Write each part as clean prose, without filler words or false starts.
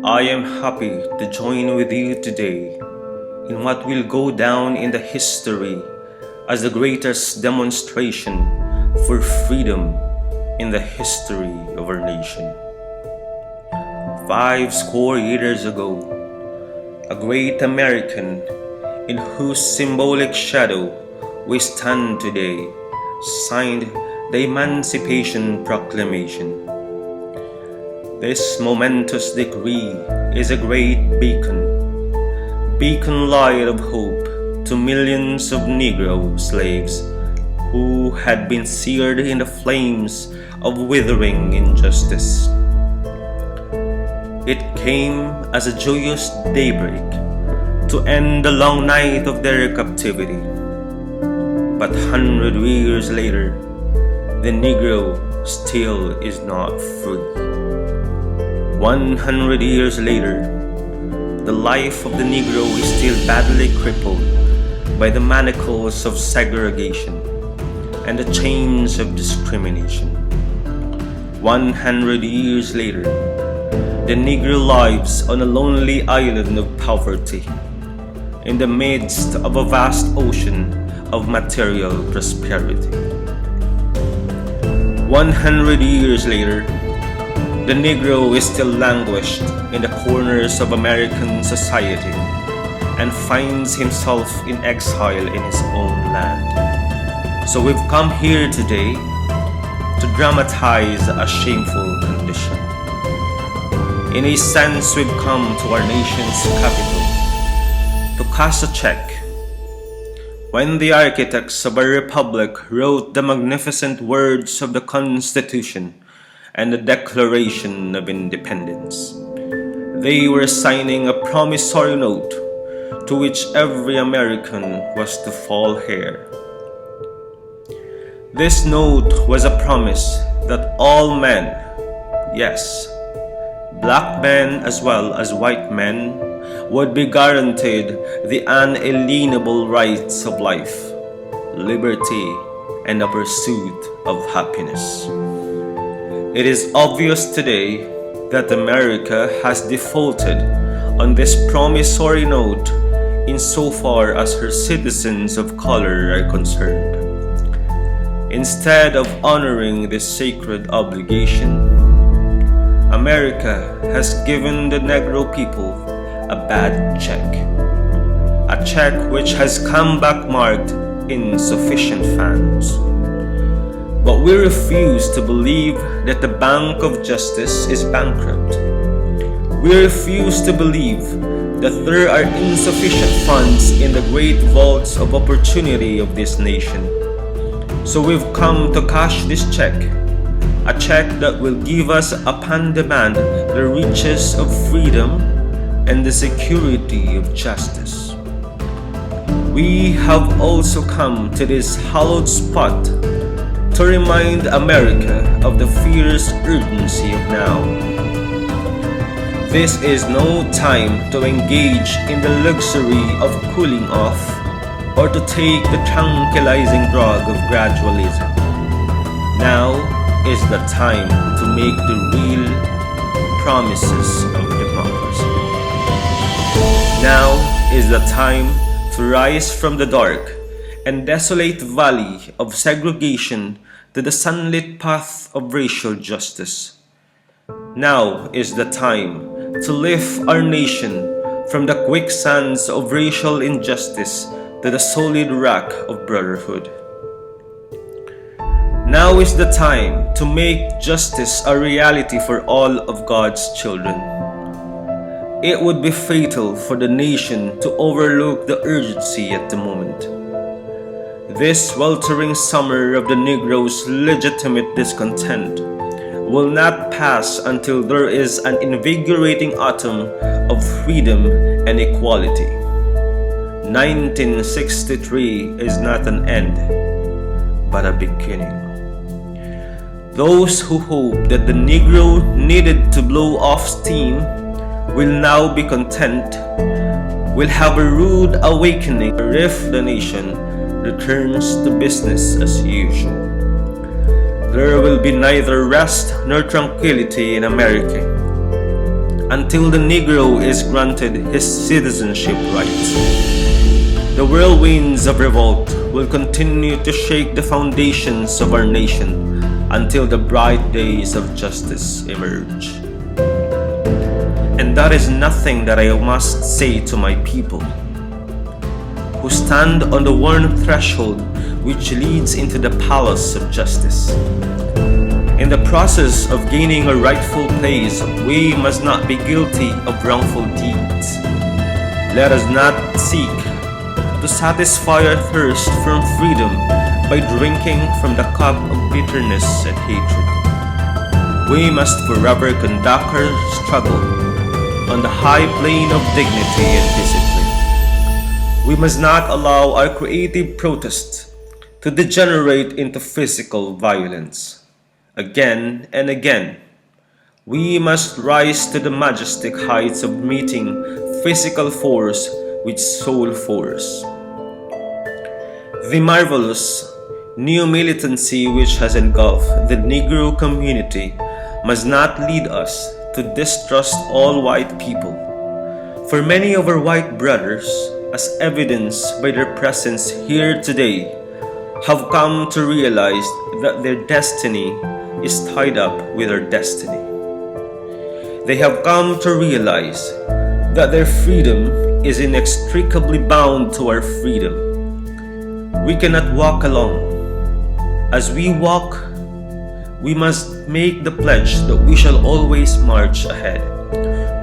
I am happy to join with you today in what will go down in the history as the greatest demonstration for freedom in the history of our nation. 50 years ago, a great American in whose symbolic shadow we stand today signed the Emancipation Proclamation. This momentous decree is a great beacon light of hope to millions of Negro slaves who had been seared in the flames of withering injustice. It came as a joyous daybreak to end the long night of their captivity. But 100 years later, the Negro still is not free. 100 years later, the life of the Negro is still badly crippled by the manacles of segregation and the chains of discrimination. 100 years later, the Negro lives on a lonely island of poverty in the midst of a vast ocean of material prosperity. 100 years later, the Negro is still languished in the corners of American society and finds himself in exile in his own land. So we've come here today to dramatize a shameful condition. In a sense, we've come to our nation's capital to cash a check. When the architects of our republic wrote the magnificent words of the Constitution and the Declaration of Independence, they were signing a promissory note to which every American was to fall heir. This note was a promise that all men, yes, black men as well as white men, would be guaranteed the unalienable rights of life, liberty, and the pursuit of happiness. It is obvious today that America has defaulted on this promissory note insofar as her citizens of color are concerned. Instead of honoring this sacred obligation, America has given the Negro people a bad check. A check which has come back marked insufficient funds. But we refuse to believe that the Bank of Justice is bankrupt. We refuse to believe that there are insufficient funds in the great vaults of opportunity of this nation. So we've come to cash this check, a check that will give us upon demand the riches of freedom and the security of justice. We have also come to this hallowed spot to remind America of the fierce urgency of now. This is no time to engage in the luxury of cooling off or to take the tranquilizing drug of gradualism. Now is the time to make the real promises of democracy. Now is the time to rise from the dark and desolate valley of segregation to the sunlit path of racial justice. Now is the time to lift our nation from the quicksands of racial injustice to the solid rock of brotherhood. Now is the time to make justice a reality for all of God's children. It would be fatal for the nation to overlook the urgency at the moment. This sweltering summer of the Negro's legitimate discontent will not pass until there is an invigorating autumn of freedom and equality. 1963 is not an end, but a beginning. Those who hope that the Negro needed to blow off steam will now be content, will have a rude awakening if the nation returns to business as usual. There will be neither rest nor tranquility in America until the Negro is granted his citizenship rights. The whirlwinds of revolt will continue to shake the foundations of our nation until the bright days of justice emerge. And that is nothing that I must say to my people, who stand on the worn threshold which leads into the palace of justice. In the process of gaining a rightful place, we must not be guilty of wrongful deeds. Let us not seek to satisfy our thirst from freedom by drinking from the cup of bitterness and hatred. We must forever conduct our struggle on the high plane of dignity and discipline. We must not allow our creative protest to degenerate into physical violence. Again and again, we must rise to the majestic heights of meeting physical force with soul force. The marvelous new militancy which has engulfed the Negro community must not lead us to distrust all white people. For many of our white brothers, as evidenced by their presence here today, have come to realize that their destiny is tied up with our destiny. They have come to realize that their freedom is inextricably bound to our freedom. We cannot walk alone. As we walk, we must make the pledge that we shall always march ahead.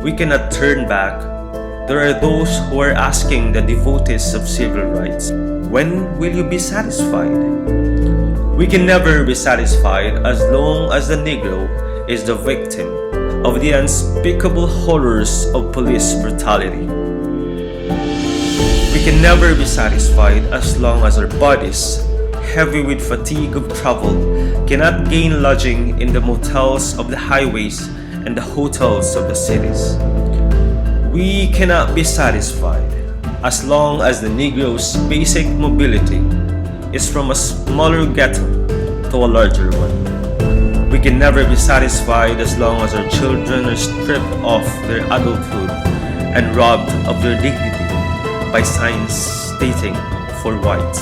We cannot turn back. There are those who are asking the devotees of civil rights, when will you be satisfied? We can never be satisfied as long as the Negro is the victim of the unspeakable horrors of police brutality. We can never be satisfied as long as our bodies, heavy with fatigue of travel, cannot gain lodging in the motels of the highways and the hotels of the cities. We cannot be satisfied as long as the Negro's basic mobility is from a smaller ghetto to a larger one. We can never be satisfied as long as our children are stripped of their adulthood and robbed of their dignity by signs stating "for white."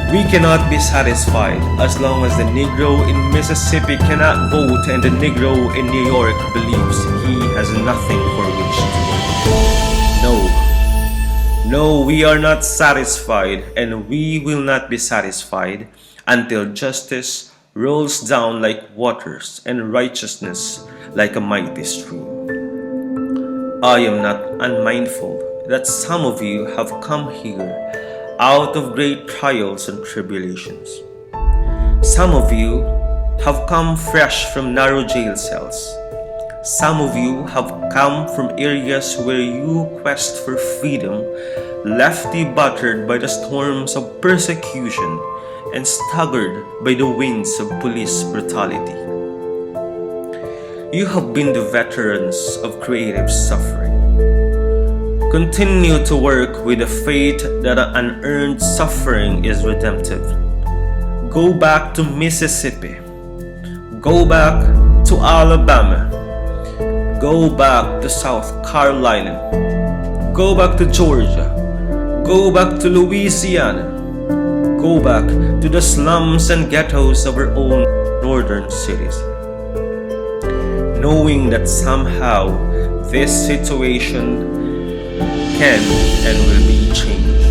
We cannot be satisfied as long as the Negro in Mississippi cannot vote and the Negro in New York believes he has nothing for which to vote. No, we are not satisfied, and we will not be satisfied until justice rolls down like waters and righteousness like a mighty stream. I am not unmindful that some of you have come here out of great trials and tribulations. Some of you have come fresh from narrow jail cells. Some of you have come from areas where you quest for freedom left you battered by the storms of persecution and staggered by the winds of police brutality. You have been the veterans of creative suffering. Continue to work with the faith that unearned suffering is redemptive. Go back to Mississippi. Go back to Alabama. Go back to South Carolina. Go back to Georgia. Go back to Louisiana. Go back to the slums and ghettos of our own northern cities. Knowing that somehow this situation can and will be changed.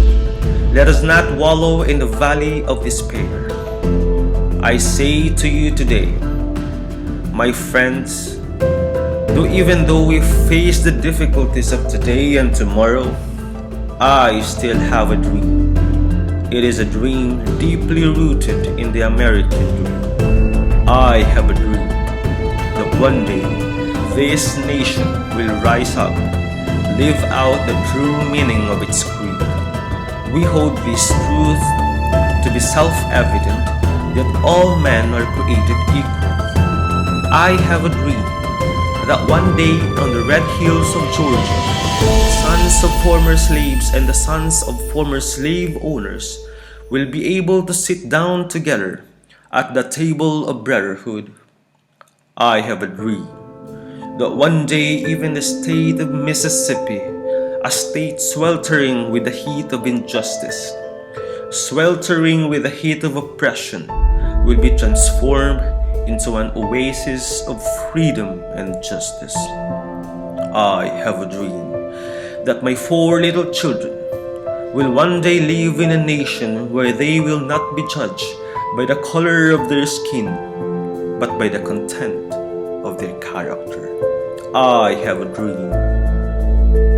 Let us not wallow in the valley of despair. I say to you today, my friends, even though we face the difficulties of today and tomorrow, I still have a dream. It is a dream deeply rooted in the American dream. I have a dream that one day this nation will rise up, live out the true meaning of its creed. We hold this truth to be self-evident that all men are created equal. I have a dream that one day on the red hills of Georgia, sons of former slaves and the sons of former slave owners will be able to sit down together at the table of brotherhood. I have a dream that one day even the state of Mississippi, a state sweltering with the heat of injustice, sweltering with the heat of oppression, will be transformed into an oasis of freedom and justice. I have a dream that my 4 little children will one day live in a nation where they will not be judged by the color of their skin, but by the content of their character. I have a dream.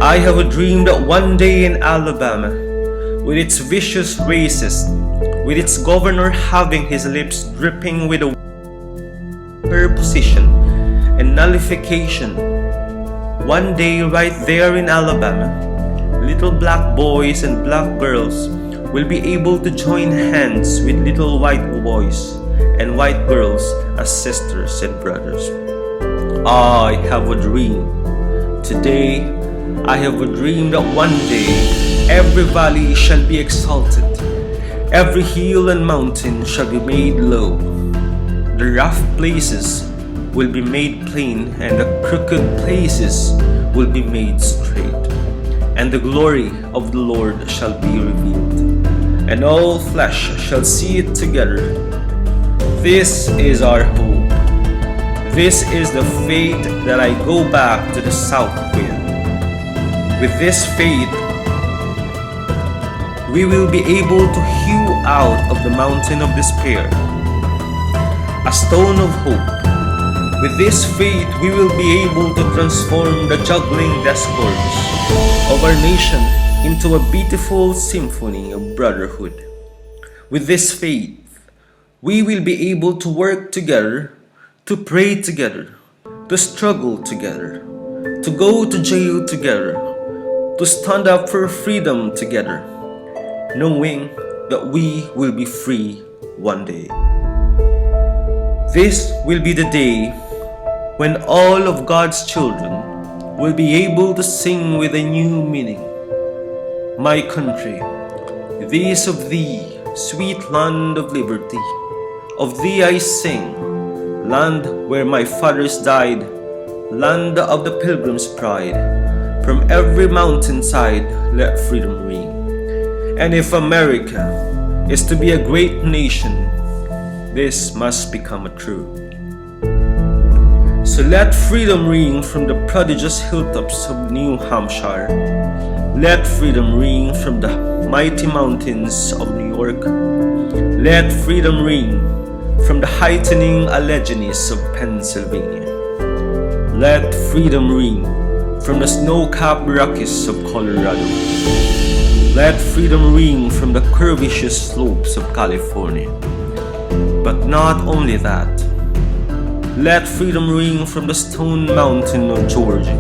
I have a dream that one day in Alabama, with its vicious racists, with its governor having his lips dripping with a position and nullification, one day right there in Alabama, little black boys and black girls will be able to join hands with little white boys and white girls as sisters and brothers. I have a dream. Today, I have a dream that one day every valley shall be exalted, every hill and mountain shall be made low, the rough places will be made plain, and the crooked places will be made straight, and the glory of the Lord shall be revealed, and all flesh shall see it together. This is our hope. This is the faith that I go back to the south with. With this faith, we will be able to hew out of the mountain of despair a stone of hope. With this faith, we will be able to transform the juggling discords of our nation into a beautiful symphony of brotherhood. With this faith, we will be able to work together, to pray together, to struggle together, to go to jail together, to stand up for freedom together, knowing that we will be free one day. This will be the day when all of God's children will be able to sing with a new meaning. My country, this of thee, sweet land of liberty, of thee I sing, land where my fathers died, land of the pilgrim's pride. From every mountainside let freedom ring. And if America is to be a great nation, this must become a truth. So let freedom ring from the prodigious hilltops of New Hampshire. Let freedom ring from the mighty mountains of New York. Let freedom ring from the heightening Alleghenies of Pennsylvania. Let freedom ring from the snow-capped Rockies of Colorado. Let freedom ring from the curvaceous slopes of California. But not only that, let freedom ring from the Stone Mountain of Georgia.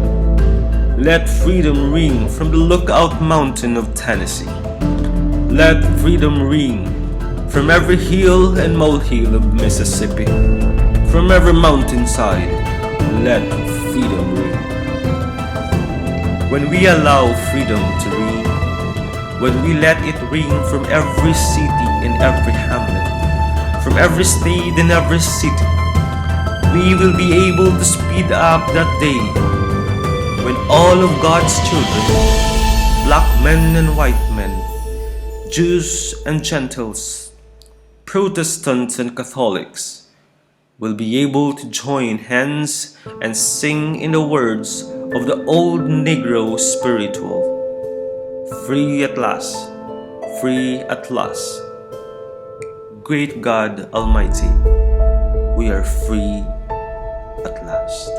Let freedom ring from the Lookout Mountain of Tennessee. Let freedom ring from every hill and molehill of Mississippi. From every mountainside, let freedom ring. When we allow freedom to ring, when we let it ring from every city and every hamlet, from every state and every city, we will be able to speed up that day when all of God's children, black men and white men, Jews and Gentiles, Protestants and Catholics, will be able to join hands and sing in the words of the old Negro spiritual. Free at last, free at last. Great God Almighty, we are free at last.